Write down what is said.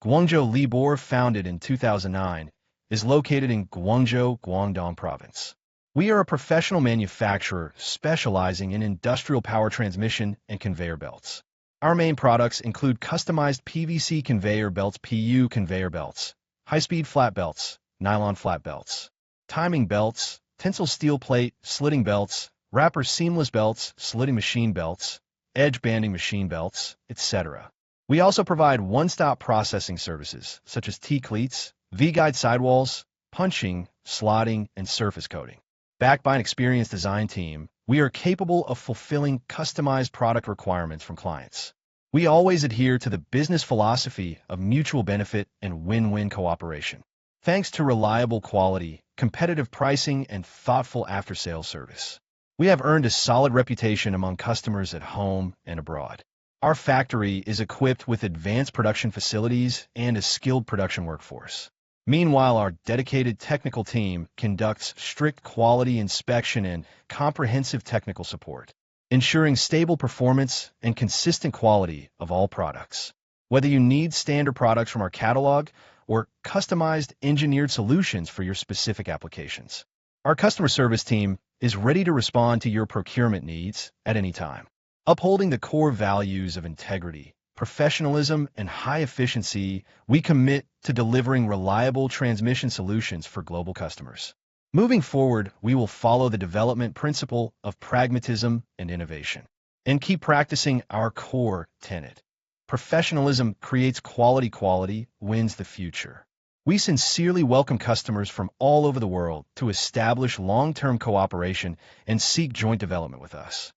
Guangzhou Libor, founded in 2009, is located in Guangzhou, Guangdong Province. We are a professional manufacturer specializing in industrial power transmission and conveyor belts. Our main products include customized PVC conveyor belts, PU conveyor belts, high-speed flat belts, nylon flat belts, timing belts, tensile steel plate, slitting belts, wrapper seamless belts, slitting machine belts, edge banding machine belts, etc. We also provide one-stop processing services such as T-cleats, V-guide sidewalls, punching, slotting, and surface coating. Backed by an experienced design team, we are capable of fulfilling customized product requirements from clients. We always adhere to the business philosophy of mutual benefit and win-win cooperation. Thanks to reliable quality, competitive pricing, and thoughtful after-sales service, we have earned a solid reputation among customers at home and abroad. Our factory is equipped with advanced production facilities and a skilled production workforce. Meanwhile, our dedicated technical team conducts strict quality inspection and comprehensive technical support, ensuring stable performance and consistent quality of all products. Whether you need standard products from our catalog or customized engineered solutions for your specific applications, our customer service team is ready to respond to your procurement needs at any time. Upholding the core values of integrity, professionalism, and high efficiency, we commit to delivering reliable transmission solutions for global customers. Moving forward, we will follow the development principle of pragmatism and innovation, and keep practicing our core tenet. Professionalism creates quality, quality wins the future. We sincerely welcome customers from all over the world to establish long-term cooperation and seek joint development with us.